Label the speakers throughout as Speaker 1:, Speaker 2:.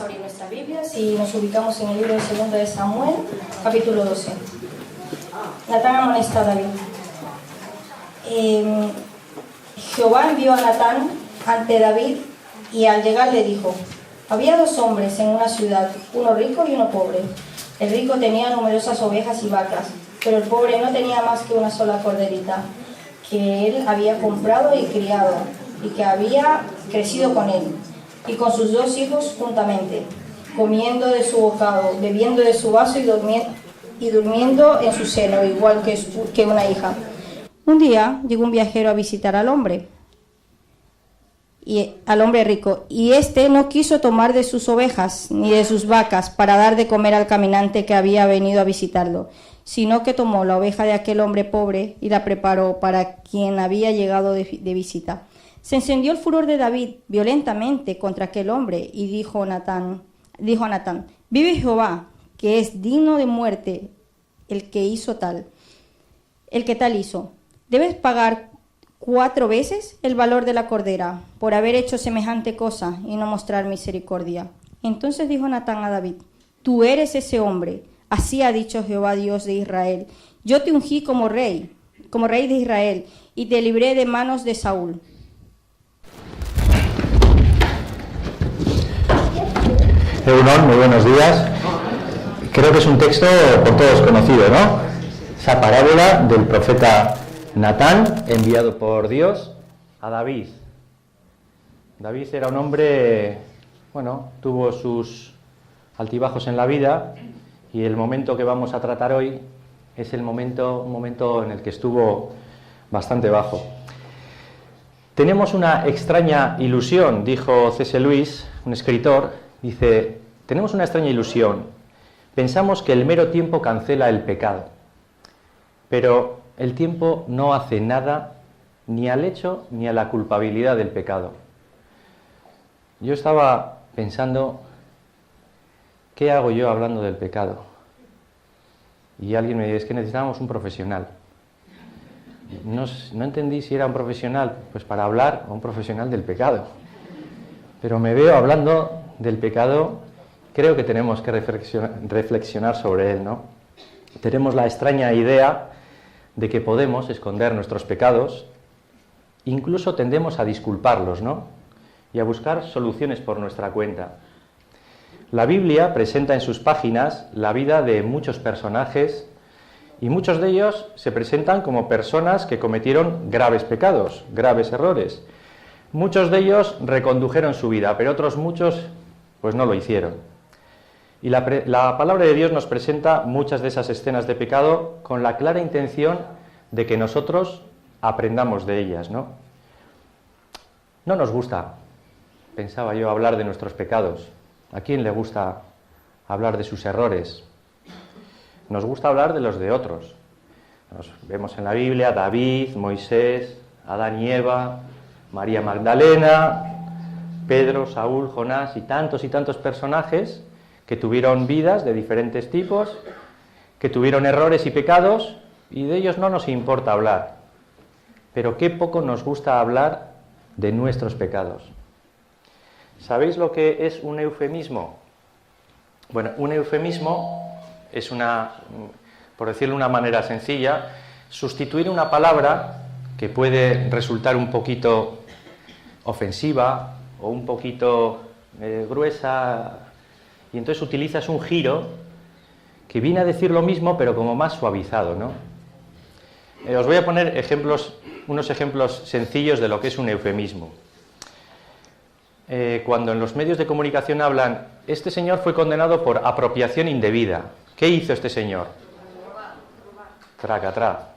Speaker 1: Abrir nuestras Biblias y nos ubicamos en el libro de 2 de Samuel, capítulo 12. Natán amonesta a David. Jehová envió a Natán ante David y al llegar le dijo: había dos hombres en una ciudad, uno rico y uno pobre. El rico tenía numerosas ovejas y vacas, pero el pobre no tenía más que una sola corderita, que él había comprado y criado, y que había crecido con él, y con sus dos hijos juntamente, comiendo de su bocado, bebiendo de su vaso y durmiendo en su seno, igual que una hija. Un día llegó un viajero a visitar al hombre rico, y éste no quiso tomar de sus ovejas ni de sus vacas para dar de comer al caminante que había venido a visitarlo, sino que tomó la oveja de aquel hombre pobre y la preparó para quien había llegado de visita. Se encendió el furor de David violentamente contra aquel hombre y dijo a Natán: vive Jehová, que es digno de muerte el que tal hizo. Debes pagar 4 veces el valor de la cordera por haber hecho semejante cosa y no mostrar misericordia. Entonces dijo Natán a David: tú eres ese hombre, así ha dicho Jehová Dios de Israel: yo te ungí como rey de Israel, y te libré de manos de Saúl.
Speaker 2: Egunon, muy buenos días. Creo que es un texto por todos conocido, ¿no? Esa parábola del profeta Natán, enviado por Dios a David. David era un hombre, tuvo sus altibajos en la vida, y el momento que vamos a tratar hoy es un momento en el que estuvo bastante bajo. Tenemos una extraña ilusión, dijo C.S. Lewis, un escritor. Dice: tenemos una extraña ilusión. Pensamos que el mero tiempo cancela el pecado, pero el tiempo no hace nada ni al hecho ni a la culpabilidad del pecado. Yo estaba pensando, ¿qué hago yo hablando del pecado? Y alguien me dice: es que necesitamos un profesional. No entendí si era un profesional pues para hablar o un profesional del pecado. Pero me veo hablando del pecado. Creo que tenemos que reflexionar sobre él, ¿no? Tenemos la extraña idea de que podemos esconder nuestros pecados, incluso tendemos a disculparlos, ¿no? Y a buscar soluciones por nuestra cuenta. La Biblia presenta en sus páginas la vida de muchos personajes, y muchos de ellos se presentan como personas que cometieron graves pecados, graves errores. Muchos de ellos recondujeron su vida, pero otros muchos pues no lo hicieron. Y la palabra de Dios nos presenta muchas de esas escenas de pecado con la clara intención de que nosotros aprendamos de ellas, ¿no? No nos gusta, pensaba yo, hablar de nuestros pecados. ¿A quién le gusta hablar de sus errores? Nos gusta hablar de los de otros. Nos vemos en la Biblia David, Moisés, Adán y Eva, María Magdalena, Pedro, Saúl, Jonás y tantos personajes que tuvieron vidas de diferentes tipos, que tuvieron errores y pecados, y de ellos no nos importa hablar. Pero qué poco nos gusta hablar de nuestros pecados. ¿Sabéis lo que es un eufemismo? Bueno, un eufemismo es por decirlo de una manera sencilla, sustituir una palabra que puede resultar un poquito ofensiva o un poquito gruesa, y entonces utilizas un giro que viene a decir lo mismo pero como más suavizado, ¿no? Os voy a poner unos ejemplos sencillos de lo que es un eufemismo. Cuando en los medios de comunicación hablan: este señor fue condenado por apropiación indebida. ¿Qué hizo este señor? Tracatrá.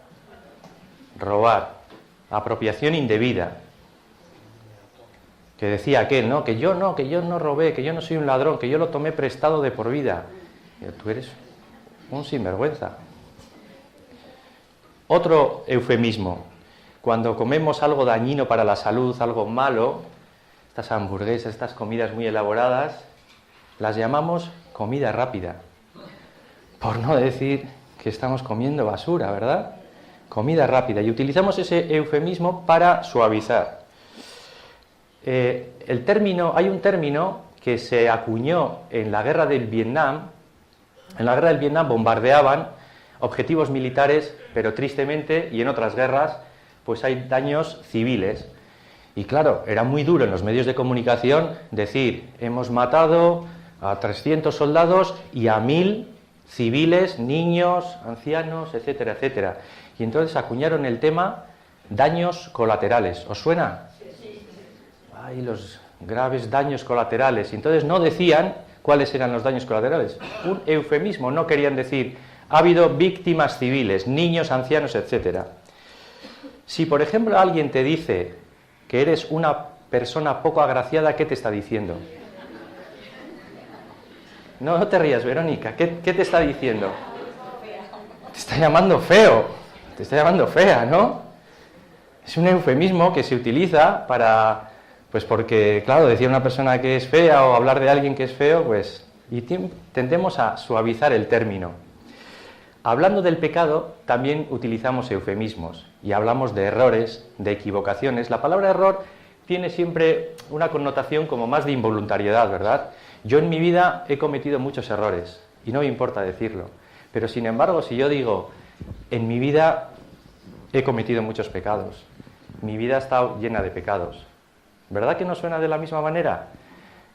Speaker 2: Robar. Apropiación indebida. Que decía aquel, ¿no? Que yo no robé, que yo no soy un ladrón, que yo lo tomé prestado de por vida. Tú eres un sinvergüenza. Otro eufemismo: cuando comemos algo dañino para la salud, algo malo, estas hamburguesas, estas comidas muy elaboradas, las llamamos comida rápida. Por no decir que estamos comiendo basura, ¿verdad? Comida rápida. Y utilizamos ese eufemismo para suavizar. Hay un término que se acuñó en la guerra del Vietnam. En la guerra del Vietnam bombardeaban objetivos militares, pero tristemente, y en otras guerras, pues hay daños civiles. Y claro, era muy duro en los medios de comunicación decir, hemos matado a 300 soldados y a 1000 civiles, niños, ancianos, etcétera, etcétera. Y entonces acuñaron el tema daños colaterales. ¿Os suena? Ay, los graves daños colaterales. Y entonces no decían cuáles eran los daños colaterales. Un eufemismo, no querían decir, ha habido víctimas civiles, niños, ancianos, etcétera. Si, por ejemplo, alguien te dice que eres una persona poco agraciada, ¿qué te está diciendo? No, no te rías, Verónica. ¿Qué te está diciendo? Te está llamando feo. Te está llamando fea, ¿no? Es un eufemismo que se utiliza para... Pues porque, claro, decir una persona que es fea o hablar de alguien que es feo, pues... Y tendemos a suavizar el término. Hablando del pecado, también utilizamos eufemismos. Y hablamos de errores, de equivocaciones. La palabra error tiene siempre una connotación como más de involuntariedad, ¿verdad? Yo en mi vida he cometido muchos errores, y no me importa decirlo. Pero sin embargo, si yo digo, en mi vida he cometido muchos pecados, mi vida ha estado llena de pecados, ¿verdad que no suena de la misma manera?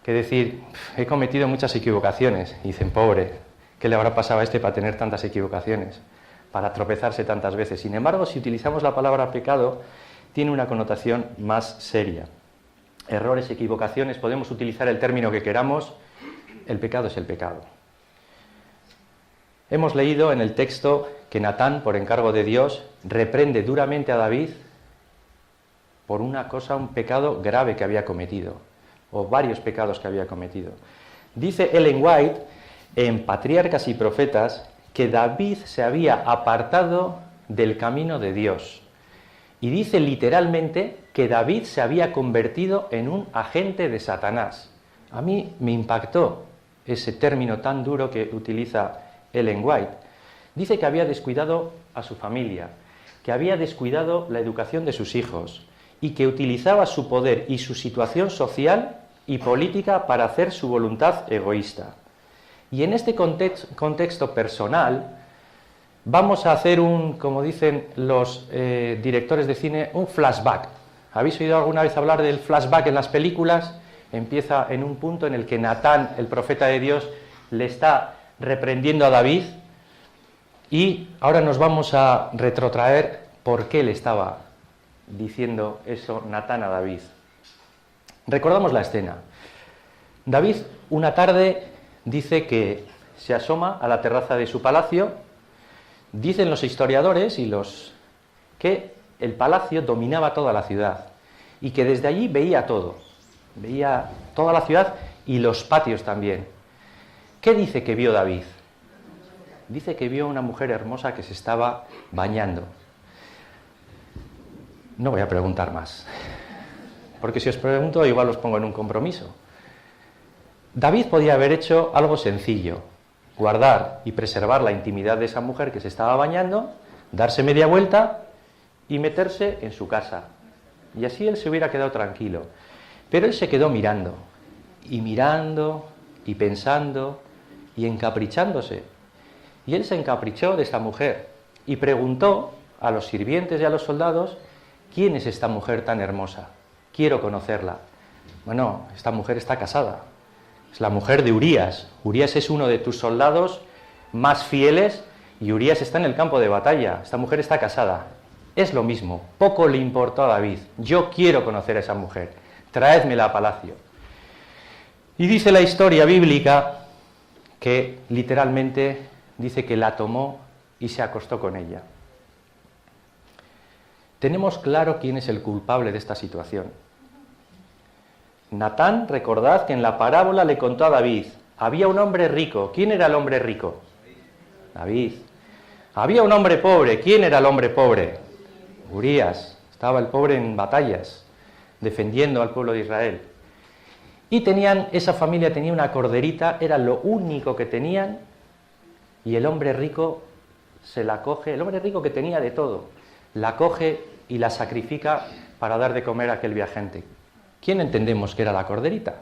Speaker 2: Que decir, he cometido muchas equivocaciones, y dicen, pobre, ¿qué le habrá pasado a este para tener tantas equivocaciones? Para tropezarse tantas veces. Sin embargo, si utilizamos la palabra pecado, tiene una connotación más seria. Errores, equivocaciones, podemos utilizar el término que queramos, el pecado es el pecado. Hemos leído en el texto que Natán, por encargo de Dios, reprende duramente a David por una cosa, un pecado grave que había cometido, o varios pecados que había cometido. Dice Ellen White, en Patriarcas y Profetas, que David se había apartado del camino de Dios. Y dice literalmente que David se había convertido en un agente de Satanás. A mí me impactó ese término tan duro que utiliza Ellen White. Dice que había descuidado a su familia, que había descuidado la educación de sus hijos y que utilizaba su poder y su situación social y política para hacer su voluntad egoísta. Y en este contexto personal, vamos a hacer como dicen los directores de cine, un flashback. ¿Habéis oído alguna vez hablar del flashback en las películas? Empieza en un punto en el que Natán, el profeta de Dios, le está reprendiendo a David y ahora nos vamos a retrotraer por qué le estaba diciendo eso Natán a David. Recordamos la escena. David, una tarde, dice que se asoma a la terraza de su palacio. Dicen los historiadores que el palacio dominaba toda la ciudad y que desde allí veía todo, veía toda la ciudad y los patios también. ¿Qué dice que vio David? Dice que vio una mujer hermosa que se estaba bañando. No voy a preguntar más, porque si os pregunto igual os pongo en un compromiso. David podía haber hecho algo sencillo, guardar y preservar la intimidad de esa mujer que se estaba bañando, darse media vuelta y meterse en su casa. Y así él se hubiera quedado tranquilo. Pero él se quedó mirando y pensando y encaprichándose. Y él se encaprichó de esta mujer y preguntó a los sirvientes y a los soldados, ¿quién es esta mujer tan hermosa? Quiero conocerla. Bueno, esta mujer está casada. Es la mujer de Urías. Urías es uno de tus soldados más fieles y Urías está en el campo de batalla. Esta mujer está casada. Es lo mismo. Poco le importó a David. Yo quiero conocer a esa mujer. Traédmela a palacio. Y dice la historia bíblica que literalmente dice que la tomó y se acostó con ella. Tenemos claro quién es el culpable de esta situación. Natán, recordad que en la parábola le contó a David, había un hombre rico. ¿Quién era el hombre rico? David. Había un hombre pobre. ¿Quién era el hombre pobre? Urías. Estaba el pobre en batallas, defendiendo al pueblo de Israel. Y esa familia tenía una corderita, era lo único que tenían, y el hombre rico se la coge, el hombre rico que tenía de todo, la coge y la sacrifica para dar de comer a aquel viajante. ¿Quién entendemos que era la corderita?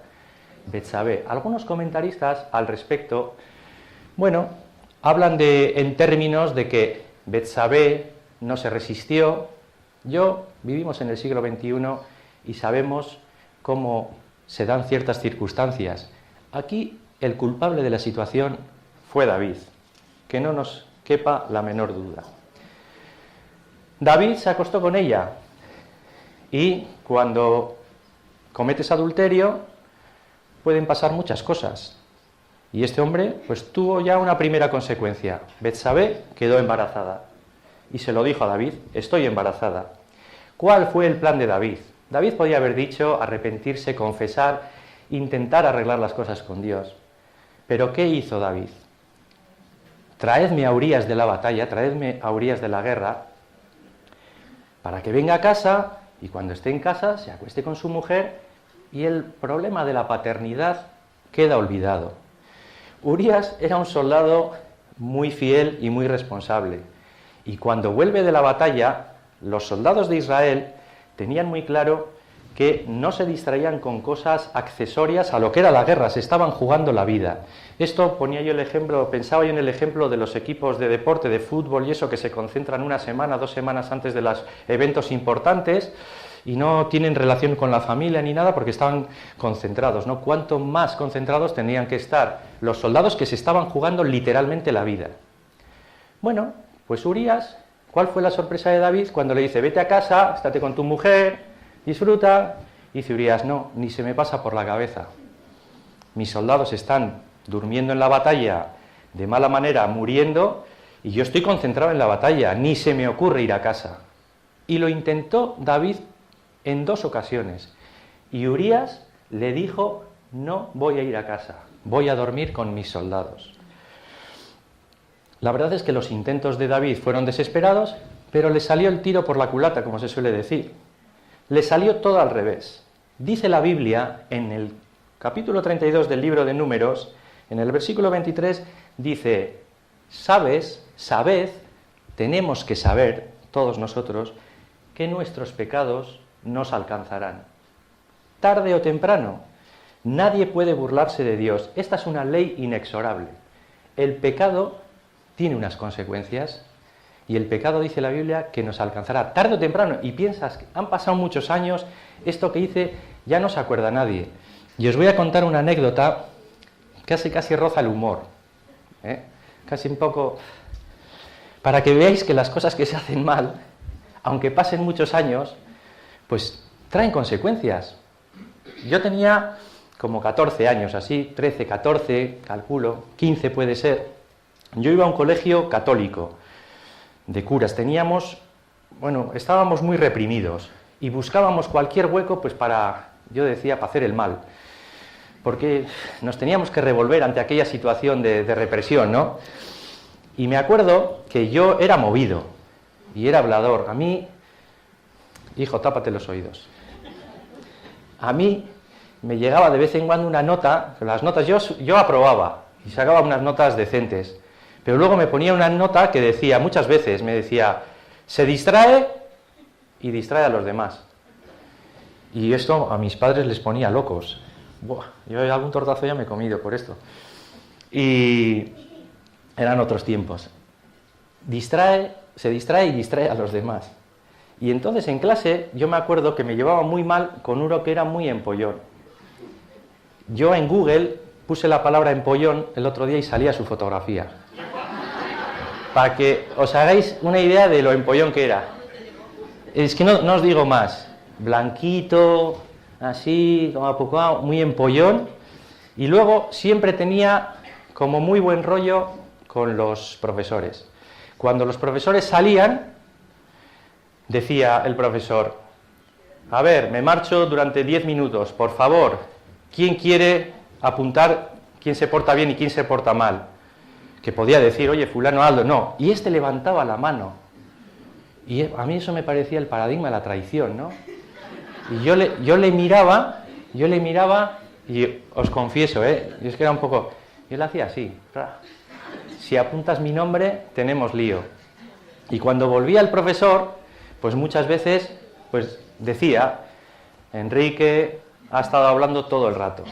Speaker 2: Betsabé. Algunos comentaristas al respecto, bueno, hablan en términos de que Betsabé no se resistió. Vivimos en el siglo XXI y sabemos cómo se dan ciertas circunstancias. Aquí el culpable de la situación fue David, que no nos quepa la menor duda. David se acostó con ella y cuando cometes adulterio pueden pasar muchas cosas. Y este hombre pues tuvo ya una primera consecuencia. Betsabé quedó embarazada y se lo dijo a David: estoy embarazada. ¿Cuál fue el plan de David? David podía haber dicho arrepentirse, confesar, intentar arreglar las cosas con Dios. Pero ¿qué hizo David? Traedme a Urías de la batalla, traedme a Urías de la guerra, para que venga a casa y cuando esté en casa se acueste con su mujer y el problema de la paternidad queda olvidado. Urías era un soldado muy fiel y muy responsable. Y cuando vuelve de la batalla, los soldados de Israel tenían muy claro que no se distraían con cosas accesorias a lo que era la guerra, se estaban jugando la vida. Esto ponía yo el ejemplo, pensaba yo en el ejemplo de los equipos de deporte, de fútbol y eso, que se concentran una semana, 2 semanas antes de los eventos importantes y no tienen relación con la familia ni nada porque estaban concentrados, ¿no? Cuanto más concentrados tenían que estar los soldados que se estaban jugando literalmente la vida. Bueno, pues Urías, ¿cuál fue la sorpresa de David cuando le dice: vete a casa, estate con tu mujer, disfruta? Y dice Urías: no, ni se me pasa por la cabeza. Mis soldados están durmiendo en la batalla de mala manera, muriendo, y yo estoy concentrado en la batalla, ni se me ocurre ir a casa. Y lo intentó David en 2 ocasiones. Y Urías le dijo: no voy a ir a casa, voy a dormir con mis soldados. La verdad es que los intentos de David fueron desesperados, pero le salió el tiro por la culata, como se suele decir. Le salió todo al revés. Dice la Biblia, en el capítulo 32 del libro de Números, en el versículo 23, dice: sabed, tenemos que saber, todos nosotros, que nuestros pecados nos alcanzarán. Tarde o temprano, nadie puede burlarse de Dios. Esta es una ley inexorable. El pecado tiene unas consecuencias y el pecado, dice la Biblia, que nos alcanzará tarde o temprano. Y piensas, han pasado muchos años, esto que hice ya no se acuerda nadie. Y os voy a contar una anécdota casi roza el humor, casi un poco, para que veáis que las cosas que se hacen mal, aunque pasen muchos años, pues traen consecuencias. Yo tenía como 14 años, así, 13, 14, calculo, 15 puede ser. Yo iba a un colegio católico, de curas. Estábamos muy reprimidos y buscábamos cualquier hueco, pues para hacer el mal. Porque nos teníamos que revolver ante aquella situación de represión, ¿no? Y me acuerdo que yo era movido y era hablador. A mí, hijo, tápate los oídos. A mí me llegaba de vez en cuando una nota, las notas yo aprobaba y sacaba unas notas decentes. Pero luego me ponía una nota que decía, muchas veces, me decía: se distrae y distrae a los demás. Y esto a mis padres les ponía locos. Buah, yo algún tortazo ya me he comido por esto. Y eran otros tiempos. Se distrae y distrae a los demás. Y entonces en clase yo me acuerdo que me llevaba muy mal con uno que era muy empollón. Yo en Google puse la palabra empollón el otro día y salía su fotografía. Para que os hagáis una idea de lo empollón que era. Es que no os digo más. Blanquito, así, como a poco, muy empollón. Y luego siempre tenía como muy buen rollo con los profesores. Cuando los profesores salían, decía el profesor: a ver, me marcho durante 10 minutos, por favor, ¿quién quiere apuntar quién se porta bien y quién se porta mal? Que podía decir: oye, fulano, Aldo, no. Y este levantaba la mano. Y a mí eso me parecía el paradigma de la traición, ¿no? Y yo le miraba y os confieso, y es que era un poco, yo le hacía así: si apuntas mi nombre, tenemos lío. Y cuando volvía el profesor, pues muchas veces pues decía: Enrique ha estado hablando todo el rato.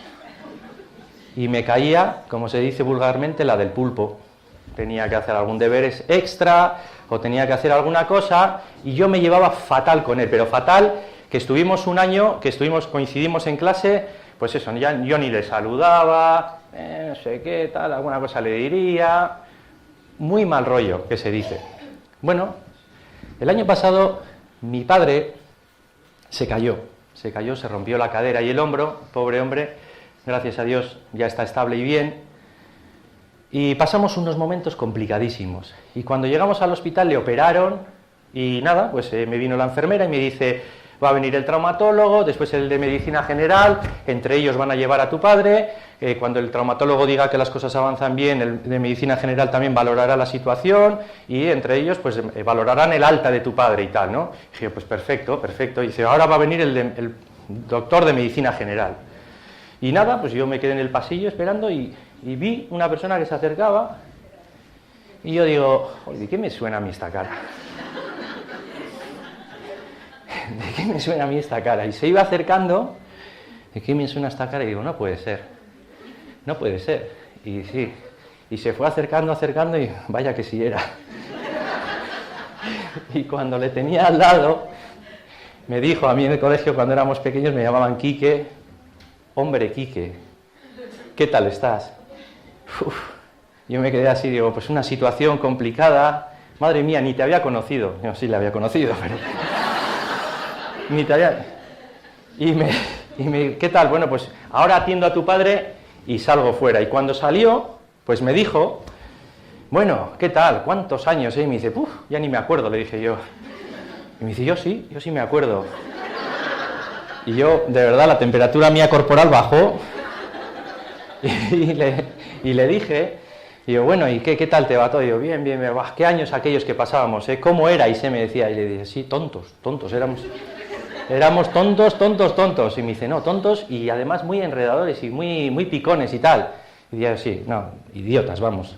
Speaker 2: y me caía, como se dice vulgarmente, la del pulpo. Tenía que hacer algún deber extra o tenía que hacer alguna cosa y yo me llevaba fatal con él, pero fatal que estuvimos un año, coincidimos en clase, pues eso, ya, yo ni le saludaba, no sé qué, tal, alguna cosa le diría, muy mal rollo, que se dice. Bueno, el año pasado mi padre se cayó, se rompió la cadera y el hombro, pobre hombre, gracias a Dios ya está estable y bien. Y pasamos unos momentos complicadísimos. Y cuando llegamos al hospital le operaron y nada, pues me vino la enfermera y me dice, va a venir el traumatólogo, después el de medicina general, entre ellos van a llevar a tu padre, cuando el traumatólogo diga que las cosas avanzan bien, el de medicina general también valorará la situación y entre ellos pues valorarán el alta de tu padre y tal, ¿no? Y dije, pues perfecto, perfecto. Y dice, ahora va a venir el doctor de medicina general. Y nada, pues yo me quedé en el pasillo esperando y vi una persona que se acercaba y yo digo, ¿de qué me suena a mí esta cara? ¿De qué me suena a mí esta cara? Y se iba acercando, ¿de qué me suena esta cara? Y digo, no puede ser, no puede ser. Y sí, y se fue acercando y vaya que sí era. Y cuando le tenía al lado, me dijo, a mí en el colegio cuando éramos pequeños me llamaban Quique, hombre Quique, ¿qué tal estás? Uf, yo me quedé así, digo, pues una situación complicada, madre mía, ni te había conocido. Yo sí la había conocido, pero ni te había... ¿Qué tal? Bueno, pues ahora atiendo a tu padre y salgo fuera. Y cuando salió, pues me dijo, bueno, ¿qué tal? ¿Cuántos años? Y me dice, ya ni me acuerdo, le dije yo. Y me dice, yo sí me acuerdo. Y yo, de verdad, la temperatura mía corporal bajó y le dije, digo, bueno, ¿y qué tal te va todo? Y yo, bien, ¿qué años aquellos que pasábamos? ¿Cómo erais? Me decía, y le dije, sí, tontos, éramos tontos. Y me dice, no, tontos y además muy enredadores y muy picones y tal. Y decía, sí, no, idiotas, vamos.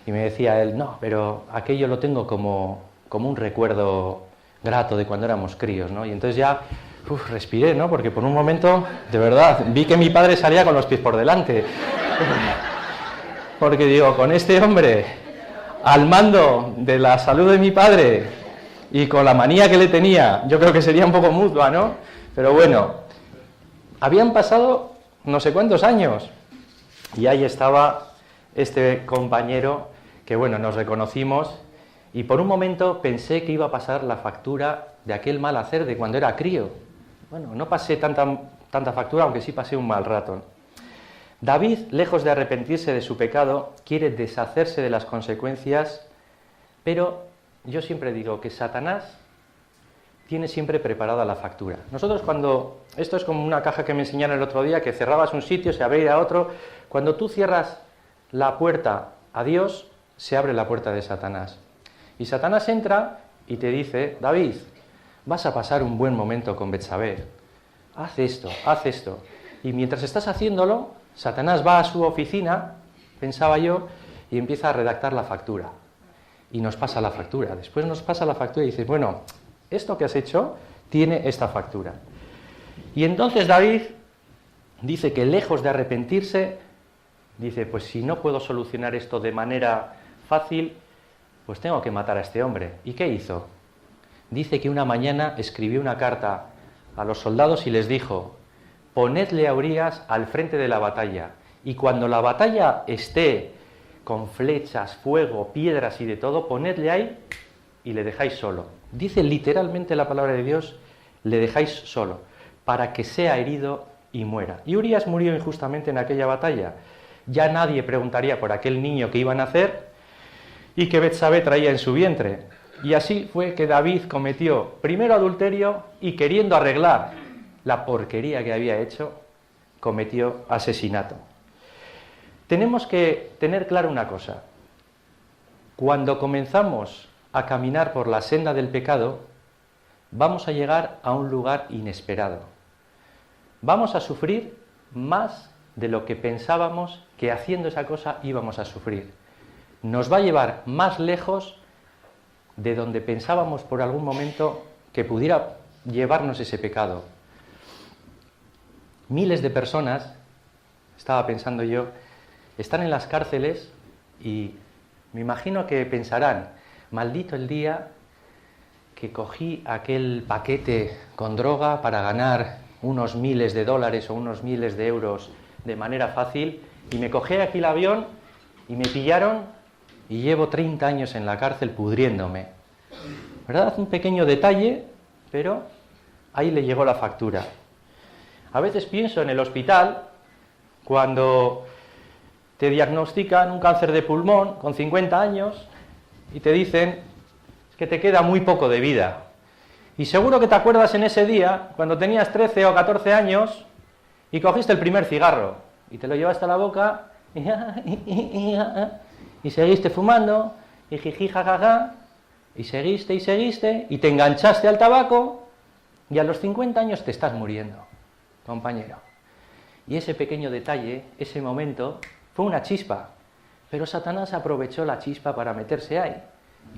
Speaker 2: Y me decía él, no, pero aquello lo tengo como un recuerdo grato de cuando éramos críos, ¿no? Y entonces ya... respiré, ¿no? Porque por un momento, de verdad, vi que mi padre salía con los pies por delante. Porque digo, con este hombre al mando de la salud de mi padre y con la manía que le tenía, yo creo que sería un poco mutua, ¿no? Pero bueno, habían pasado no sé cuántos años y ahí estaba este compañero que, bueno, nos reconocimos y por un momento pensé que iba a pasar la factura de aquel mal hacer de cuando era crío. Bueno, no pasé tanta factura, aunque sí pasé un mal rato. David, lejos de arrepentirse de su pecado, quiere deshacerse de las consecuencias, pero yo siempre digo que Satanás tiene siempre preparada la factura. Nosotros esto es como una caja que me enseñaron el otro día, que cerrabas un sitio, se abría otro. Cuando tú cierras la puerta a Dios, se abre la puerta de Satanás. Y Satanás entra y te dice, David, vas a pasar un buen momento con Betsabé. Haz esto. Y mientras estás haciéndolo, Satanás va a su oficina, pensaba yo, y empieza a redactar la factura. Y nos pasa la factura. Después nos pasa la factura y dices, bueno, esto que has hecho tiene esta factura. Y entonces David dice que lejos de arrepentirse, dice, pues si no puedo solucionar esto de manera fácil, pues tengo que matar a este hombre. ¿Y qué hizo? Dice que una mañana escribió una carta a los soldados y les dijo, ponedle a Urías al frente de la batalla, y cuando la batalla esté con flechas, fuego, piedras y de todo, ponedle ahí y le dejáis solo. Dice literalmente la palabra de Dios, le dejáis solo, para que sea herido y muera. Y Urías murió injustamente en aquella batalla. Ya nadie preguntaría por aquel niño que iba a nacer y que Betsabé traía en su vientre. Y así fue que David cometió primero adulterio y, queriendo arreglar la porquería que había hecho, cometió asesinato. Tenemos que tener claro una cosa. Cuando comenzamos a caminar por la senda del pecado, vamos a llegar a un lugar inesperado. Vamos a sufrir más de lo que pensábamos que haciendo esa cosa íbamos a sufrir. Nos va a llevar más lejos de donde pensábamos por algún momento que pudiera llevarnos ese pecado. Miles de personas estaba pensando yo, están en las cárceles y me imagino que pensarán, maldito el día que cogí aquel paquete con droga para ganar unos miles de dólares o unos miles de euros de manera fácil y me cogí aquí el avión y me pillaron y llevo 30 años en la cárcel pudriéndome. ¿Verdad? Un pequeño detalle, pero ahí le llegó la factura. A veces pienso en el hospital, cuando te diagnostican un cáncer de pulmón con 50 años y te dicen que te queda muy poco de vida. Y seguro que te acuerdas en ese día, cuando tenías 13 o 14 años y cogiste el primer cigarro y te lo llevaste a la boca y seguiste fumando y jiji jajaja y seguiste y te enganchaste al tabaco y a los 50 años te estás muriendo, compañero. Y ese pequeño detalle, ese momento, fue una chispa, pero Satanás aprovechó la chispa para meterse ahí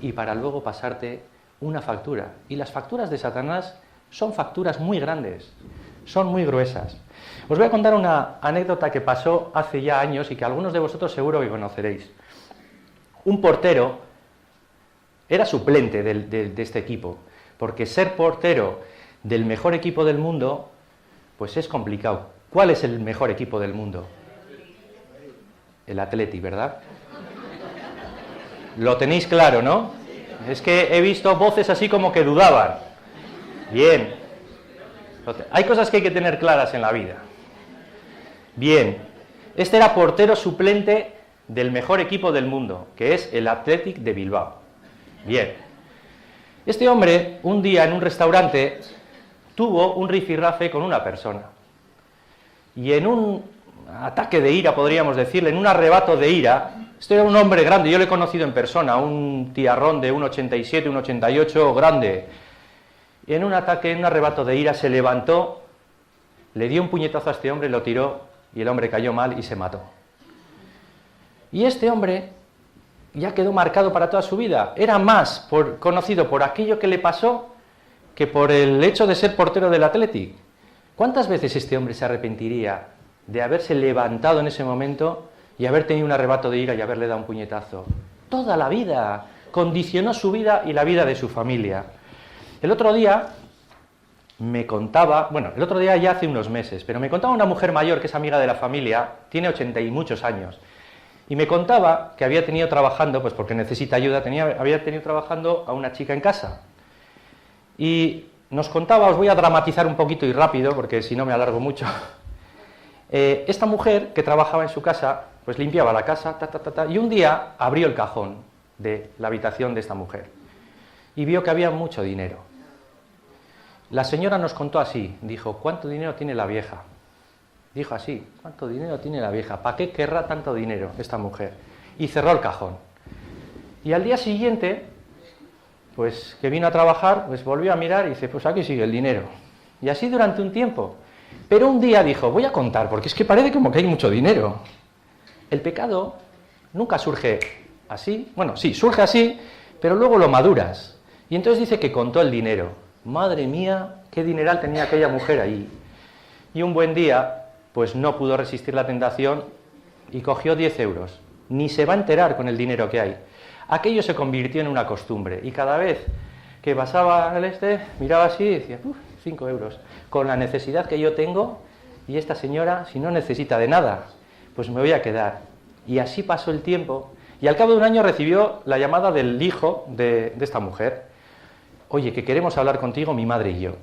Speaker 2: y para luego pasarte una factura. Y las facturas de Satanás son facturas muy grandes, son muy gruesas. Os voy a contar una anécdota que pasó hace ya años y que algunos de vosotros seguro que conoceréis. Un portero era suplente de este equipo, porque ser portero del mejor equipo del mundo, pues es complicado. ¿Cuál es el mejor equipo del mundo? El Atleti, ¿verdad? Lo tenéis claro, ¿no? Es que he visto voces así como que dudaban. Bien. Hay cosas que hay que tener claras en la vida. Bien. Este era portero suplente del mejor equipo del mundo, que es el Athletic de Bilbao. Bien. Este hombre, un día en un restaurante, tuvo un rifirrafe con una persona. Y en un ataque de ira, podríamos decirle, en un arrebato de ira, este era un hombre grande, yo lo he conocido en persona, un tiarrón de 1,87, 1,88, grande. Y en un ataque, en un arrebato de ira, se levantó, le dio un puñetazo a este hombre, lo tiró, y el hombre cayó mal y se mató. Y este hombre ya quedó marcado para toda su vida. Era más conocido por aquello que le pasó que por el hecho de ser portero del Athletic. ¿Cuántas veces este hombre se arrepentiría de haberse levantado en ese momento y haber tenido un arrebato de ira y haberle dado un puñetazo? Toda la vida. Condicionó su vida y la vida de su familia. El otro día me contaba, bueno, el otro día ya hace unos meses, pero me contaba una mujer mayor que es amiga de la familia, tiene 80 y muchos años, y me contaba que había tenido trabajando, pues porque necesita ayuda, había tenido trabajando a una chica en casa. Y nos contaba, os voy a dramatizar un poquito y rápido, porque si no me alargo mucho. Esta mujer que trabajaba en su casa, pues limpiaba la casa, y un día abrió el cajón de la habitación de esta mujer y vio que había mucho dinero. La señora nos contó así, dijo, ¿cuánto dinero tiene la vieja? Dijo así, ¿cuánto dinero tiene la vieja? ¿Para qué querrá tanto dinero esta mujer? Y cerró el cajón. Y al día siguiente, pues que vino a trabajar, pues volvió a mirar y dice, pues aquí sigue el dinero. Y así durante un tiempo. Pero un día dijo, voy a contar, porque es que parece como que hay mucho dinero. El pecado nunca surge así, bueno, sí, surge así, pero luego lo maduras. Y entonces dice que contó el dinero. Madre mía, qué dineral tenía aquella mujer ahí. Y un buen día, pues no pudo resistir la tentación y cogió 10 euros. Ni se va a enterar con el dinero que hay. Aquello se convirtió en una costumbre y cada vez que pasaba el miraba así y decía, 5 euros. Con la necesidad que yo tengo y esta señora, si no necesita de nada, pues me voy a quedar. Y así pasó el tiempo y al cabo de un año recibió la llamada del hijo de esta mujer. Oye, que queremos hablar contigo, mi madre y yo.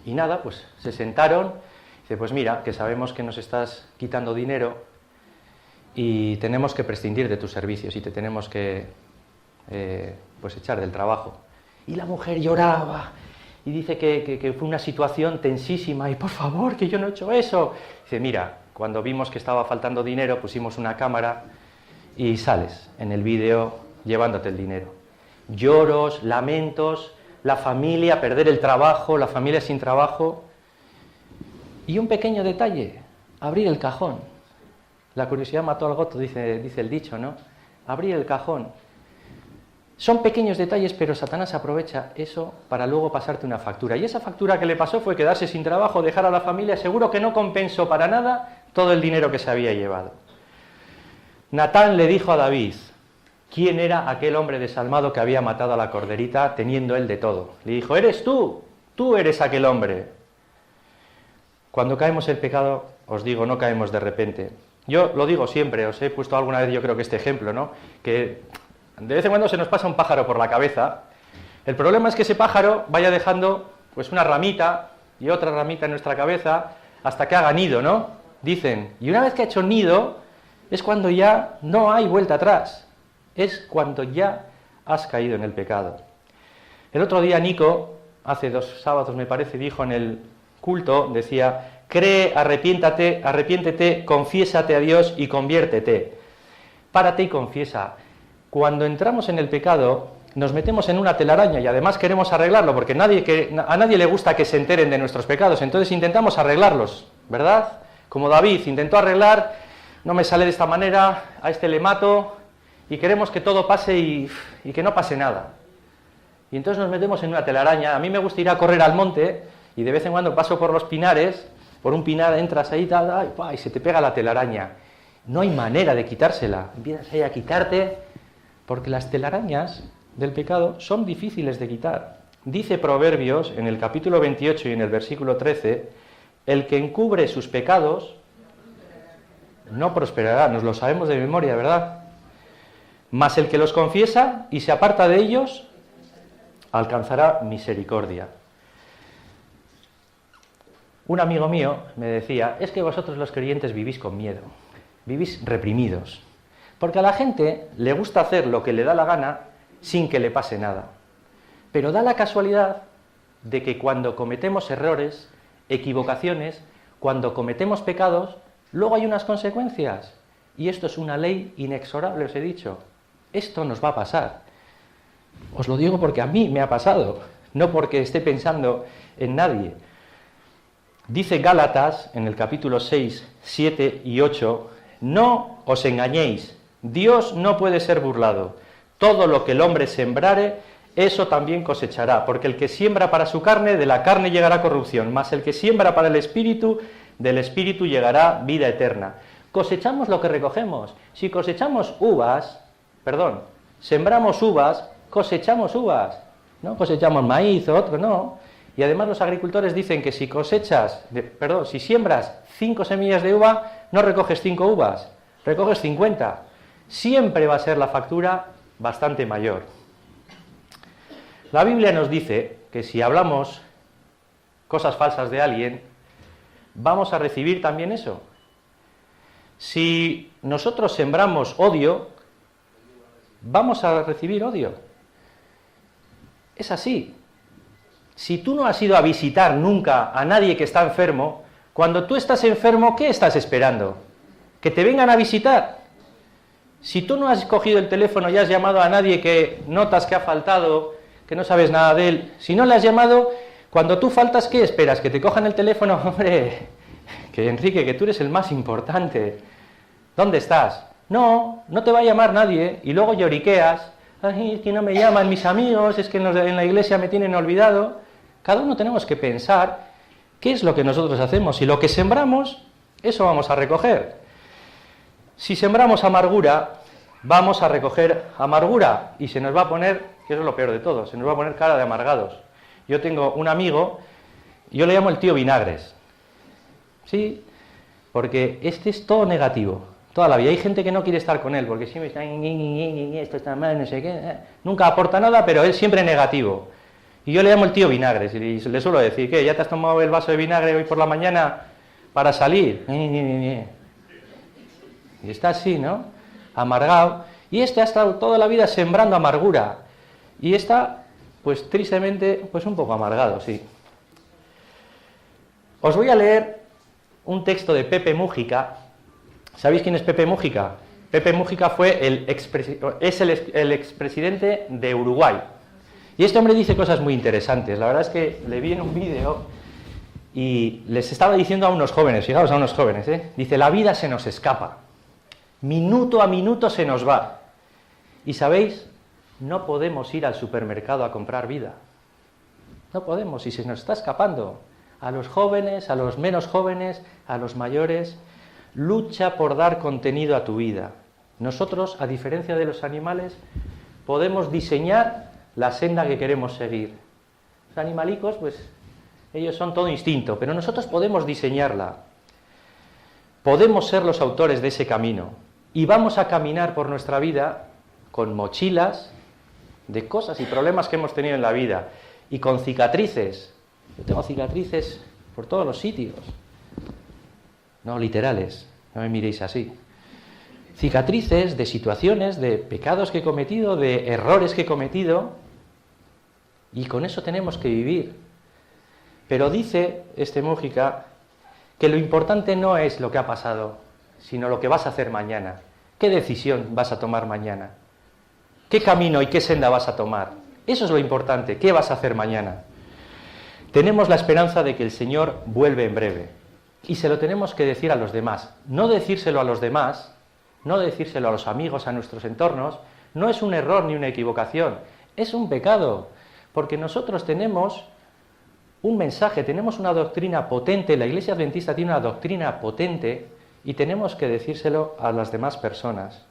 Speaker 2: Y nada, pues se sentaron. Dice, pues mira, que sabemos que nos estás quitando dinero y tenemos que prescindir de tus servicios y te tenemos que pues echar del trabajo. Y la mujer lloraba y dice que fue una situación tensísima y por favor, que yo no he hecho eso. Dice, mira, cuando vimos que estaba faltando dinero pusimos una cámara y sales en el vídeo llevándote el dinero. Lloros, lamentos, la familia, perder el trabajo, la familia sin trabajo. Y un pequeño detalle, abrir el cajón. La curiosidad mató al gato, dice el dicho, ¿no? Abrir el cajón. Son pequeños detalles, pero Satanás aprovecha eso para luego pasarte una factura. Y esa factura que le pasó fue quedarse sin trabajo, dejar a la familia, seguro que no compensó para nada todo el dinero que se había llevado. Natán le dijo a David quién era aquel hombre desalmado que había matado a la corderita teniendo él de todo. Le dijo, eres tú eres aquel hombre. Cuando caemos en el pecado, os digo, no caemos de repente. Yo lo digo siempre, os he puesto alguna vez yo creo que este ejemplo, ¿no? Que de vez en cuando se nos pasa un pájaro por la cabeza. El problema es que ese pájaro vaya dejando pues una ramita y otra ramita en nuestra cabeza hasta que haga nido, ¿no? Dicen, y una vez que ha hecho nido, es cuando ya no hay vuelta atrás. Es cuando ya has caído en el pecado. El otro día Nico, hace 2 sábados me parece, dijo en el culto, decía, cree, arrepiéntete, confiésate a Dios y conviértete. Párate y confiesa. Cuando entramos en el pecado, nos metemos en una telaraña y además queremos arreglarlo, porque a nadie le gusta que se enteren de nuestros pecados, entonces intentamos arreglarlos, ¿verdad? Como David intentó arreglar, no me sale de esta manera, a este le mato, y queremos que todo pase y que no pase nada. Y entonces nos metemos en una telaraña. A mí me gusta ir a correr al monte, y de vez en cuando paso por los pinares, por un pinar entras ahí y se te pega la telaraña. No hay manera de quitársela. Empiezas ahí a quitarte, porque las telarañas del pecado son difíciles de quitar. Dice Proverbios, en el capítulo 28 y en el versículo 13, el que encubre sus pecados no prosperará. Nos lo sabemos de memoria, ¿verdad? Mas el que los confiesa y se aparta de ellos, alcanzará misericordia. Un amigo mío me decía, es que vosotros los creyentes vivís con miedo, vivís reprimidos, porque a la gente le gusta hacer lo que le da la gana sin que le pase nada. Pero da la casualidad de que cuando cometemos errores, equivocaciones, cuando cometemos pecados, luego hay unas consecuencias. Y esto es una ley inexorable, os he dicho. Esto nos va a pasar. Os lo digo porque a mí me ha pasado, no porque esté pensando en nadie. Dice Gálatas, en el capítulo 6, 7 y 8, no os engañéis, Dios no puede ser burlado. Todo lo que el hombre sembrare, eso también cosechará, porque el que siembra para su carne, de la carne llegará corrupción, mas el que siembra para el espíritu, del espíritu llegará vida eterna. Cosechamos lo que recogemos. Si cosechamos sembramos uvas, cosechamos uvas. No cosechamos maíz o otro, no. Y además los agricultores dicen que si si siembras 5 semillas de uva, no recoges 5 uvas, recoges 50. Siempre va a ser la factura bastante mayor. La Biblia nos dice que si hablamos cosas falsas de alguien, vamos a recibir también eso. Si nosotros sembramos odio, vamos a recibir odio. Es así. Si tú no has ido a visitar nunca a nadie que está enfermo, cuando tú estás enfermo, ¿qué estás esperando? ¿Que te vengan a visitar? Si tú no has cogido el teléfono y has llamado a nadie que notas que ha faltado, que no sabes nada de él, si no le has llamado, cuando tú faltas, ¿qué esperas? ¿Que te cojan el teléfono? Hombre, que Enrique, que tú eres el más importante. ¿Dónde estás? No te va a llamar nadie, y luego lloriqueas. Ay, es que no me llaman mis amigos, es que en la iglesia me tienen olvidado. Cada uno tenemos que pensar qué es lo que nosotros hacemos, y lo que sembramos, eso vamos a recoger. Si sembramos amargura, vamos a recoger amargura, y se nos va a poner, que eso es lo peor de todo, se nos va a poner cara de amargados. Yo tengo un amigo, yo le llamo el tío Vinagres, ¿sí? Porque este es todo negativo, toda la vida. Hay gente que no quiere estar con él, porque siempre está, esto está mal, no sé qué, nunca aporta nada, pero él siempre negativo. Y yo le llamo el tío Vinagres, y le suelo decir, ¿qué? ¿Ya te has tomado el vaso de vinagre hoy por la mañana para salir? Y está así, ¿no? Amargado. Y este ha estado toda la vida sembrando amargura. Y está, pues tristemente, pues un poco amargado, sí. Os voy a leer un texto de Pepe Mújica. ¿Sabéis quién es Pepe Mújica? Pepe Mújica fue el expresidente de Uruguay. Y este hombre dice cosas muy interesantes. La verdad es que le vi en un vídeo y les estaba diciendo a unos jóvenes, fijaos, a unos jóvenes, dice, la vida se nos escapa. Minuto a minuto se nos va. Y ¿sabéis? No podemos ir al supermercado a comprar vida. No podemos, y se nos está escapando. A los jóvenes, a los menos jóvenes, a los mayores. lucha por dar contenido a tu vida. Nosotros, a diferencia de los animales, podemos diseñar la senda que queremos seguir. Los animalicos, pues, ellos son todo instinto, pero nosotros podemos diseñarla. Podemos ser los autores de ese camino. Y vamos a caminar por nuestra vida con mochilas de cosas y problemas que hemos tenido en la vida. Y con cicatrices. Yo tengo cicatrices por todos los sitios. No literales, no me miréis así. Cicatrices de situaciones, de pecados que he cometido, de errores que he cometido. Y con eso tenemos que vivir. Pero dice Mújica que lo importante no es lo que ha pasado, sino lo que vas a hacer mañana. ¿Qué decisión vas a tomar mañana? ¿Qué camino y qué senda vas a tomar? Eso es lo importante. ¿Qué vas a hacer mañana? Tenemos la esperanza de que el Señor vuelve en breve. Y se lo tenemos que decir a los demás. No decírselo a los demás, no decírselo a los amigos, a nuestros entornos, no es un error ni una equivocación, es un pecado. Porque nosotros tenemos un mensaje, tenemos una doctrina potente, la Iglesia Adventista tiene una doctrina potente y tenemos que decírselo a las demás personas.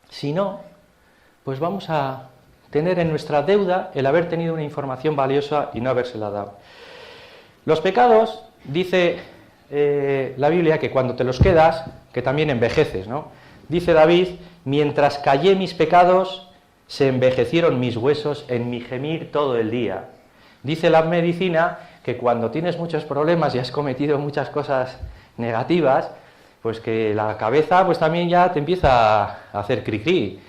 Speaker 2: Si no, pues vamos a tener en nuestra deuda el haber tenido una información valiosa y no habérsela dado. Los pecados, dice la Biblia, que cuando te los quedas, que también envejeces, ¿no? Dice David, mientras callé mis pecados, se envejecieron mis huesos en mi gemir todo el día. Dice la medicina que cuando tienes muchos problemas y has cometido muchas cosas negativas, pues que la cabeza pues también ya te empieza a hacer cri-cri.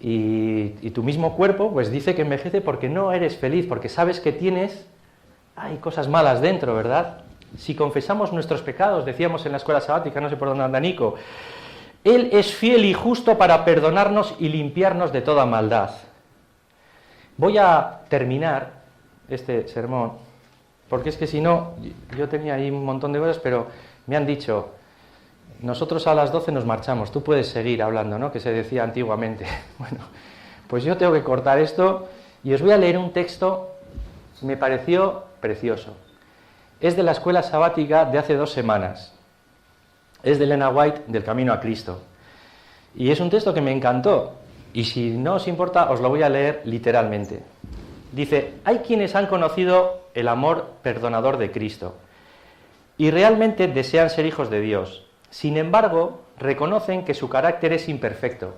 Speaker 2: Y tu mismo cuerpo pues dice que envejece porque no eres feliz, porque sabes que hay cosas malas dentro, ¿verdad? Si confesamos nuestros pecados, decíamos en la escuela sabática, no sé por dónde anda Nico, Él es fiel y justo para perdonarnos y limpiarnos de toda maldad. Voy a terminar este sermón, porque es que si no, yo tenía ahí un montón de cosas, pero me han dicho, nosotros a las 12 nos marchamos, tú puedes seguir hablando, ¿no?, que se decía antiguamente. Bueno, pues yo tengo que cortar esto y os voy a leer un texto, me pareció precioso. Es de la escuela sabática de hace 2 semanas. Es de Elena White, del Camino a Cristo. Y es un texto que me encantó, y si no os importa, os lo voy a leer literalmente. Dice, hay quienes han conocido el amor perdonador de Cristo y realmente desean ser hijos de Dios. Sin embargo, reconocen que su carácter es imperfecto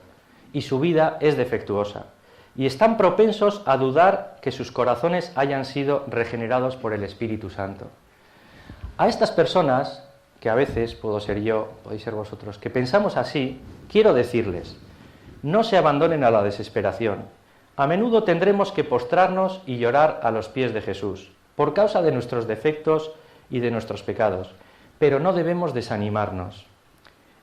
Speaker 2: y su vida es defectuosa, y están propensos a dudar que sus corazones hayan sido regenerados por el Espíritu Santo. A estas personas, que a veces puedo ser yo, podéis ser vosotros, que pensamos así, quiero decirles, no se abandonen a la desesperación. A menudo tendremos que postrarnos y llorar a los pies de Jesús, por causa de nuestros defectos y de nuestros pecados, pero no debemos desanimarnos.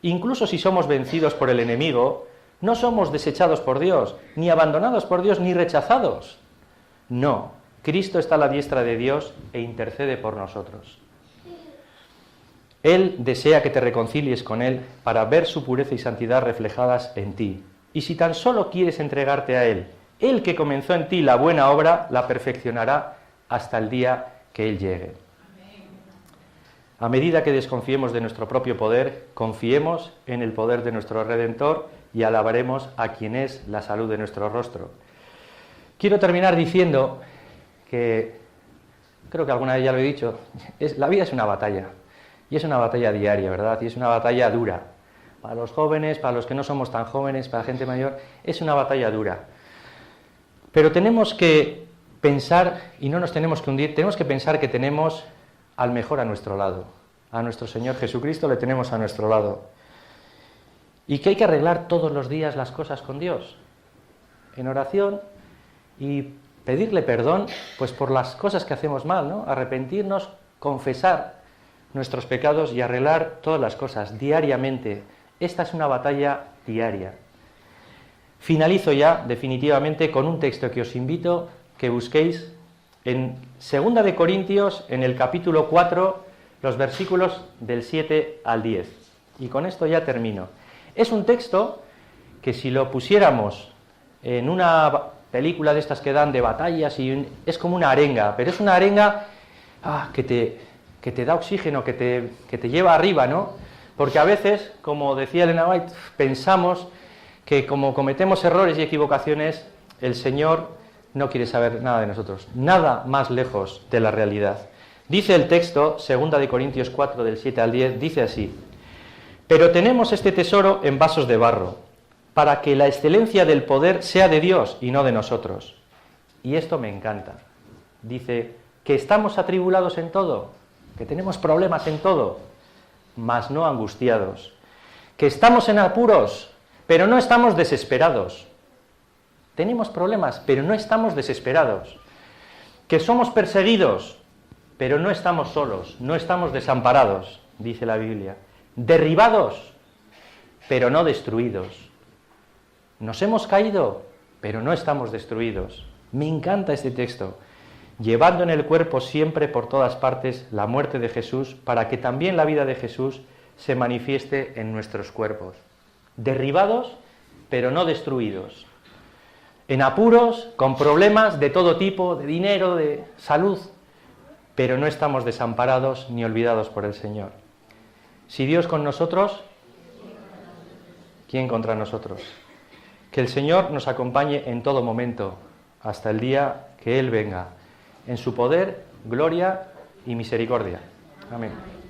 Speaker 2: Incluso si somos vencidos por el enemigo, no somos desechados por Dios, ni abandonados por Dios, ni rechazados. No, Cristo está a la diestra de Dios e intercede por nosotros. Él desea que te reconcilies con Él para ver su pureza y santidad reflejadas en ti. Y si tan solo quieres entregarte a Él, Él que comenzó en ti la buena obra, la perfeccionará hasta el día que Él llegue. A medida que desconfiemos de nuestro propio poder, confiemos en el poder de nuestro Redentor y alabaremos a quien es la salud de nuestro rostro. Quiero terminar diciendo que, creo que alguna vez ya lo he dicho, la vida es una batalla. Y es una batalla diaria, ¿verdad? Y es una batalla dura. Para los jóvenes, para los que no somos tan jóvenes, para la gente mayor, es una batalla dura. Pero tenemos que pensar, y no nos tenemos que hundir, tenemos que pensar que tenemos al mejor a nuestro lado. A nuestro Señor Jesucristo le tenemos a nuestro lado. Y que hay que arreglar todos los días las cosas con Dios. En oración y pedirle perdón pues por las cosas que hacemos mal, ¿no? Arrepentirnos, confesar nuestros pecados y arreglar todas las cosas diariamente. Esta es una batalla diaria. Finalizo ya definitivamente con un texto que os invito que busquéis en 2 de Corintios, en el capítulo 4, los versículos del 7 al 10. Y con esto ya termino. Es un texto que si lo pusiéramos en una película de estas que dan de batallas, es como una arenga, pero es una arenga que te da oxígeno, que te lleva arriba, ¿no? Porque a veces, como decía Elena White, pensamos que como cometemos errores y equivocaciones, el Señor no quiere saber nada de nosotros, nada más lejos de la realidad. Dice el texto, 2 Corintios 4, del 7 al 10, dice así: pero tenemos este tesoro en vasos de barro, para que la excelencia del poder sea de Dios y no de nosotros. Y esto me encanta. Dice que estamos atribulados en todo, que tenemos problemas en todo, mas no angustiados, que estamos en apuros, pero no estamos desesperados. Tenemos problemas, pero no estamos desesperados. Que somos perseguidos, pero no estamos solos, no estamos desamparados, dice la Biblia. Derribados, pero no destruidos. Nos hemos caído, pero no estamos destruidos. Me encanta este texto. Llevando en el cuerpo siempre por todas partes la muerte de Jesús, para que también la vida de Jesús se manifieste en nuestros cuerpos. Derribados, pero no destruidos. En apuros, con problemas de todo tipo, de dinero, de salud, pero no estamos desamparados ni olvidados por el Señor. Si Dios con nosotros, ¿quién contra nosotros? Que el Señor nos acompañe en todo momento, hasta el día que Él venga, en su poder, gloria y misericordia. Amén.